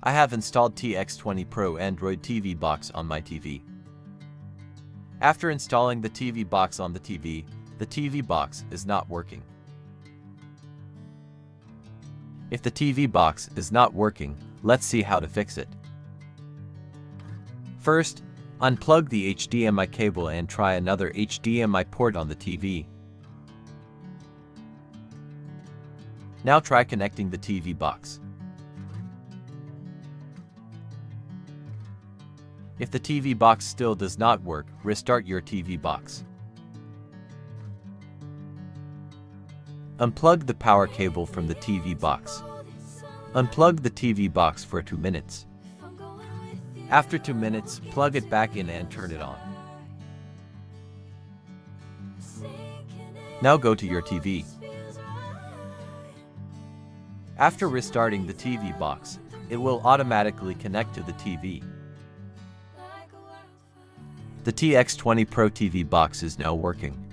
I have installed TX20 Pro Android TV box on my TV. After installing the TV box on the TV box is not working. If the TV box is not working, let's see how to fix it. First, unplug the HDMI cable and try another HDMI port on the TV. Now try connecting the TV box. If the TV box still does not work, restart your TV box. Unplug the power cable from the TV box. Unplug the TV box for 2 minutes. After 2 minutes, plug it back in and turn it on. Now go to your TV. After restarting the TV box, it will automatically connect to the TV. The TX20 Pro TV box is now working.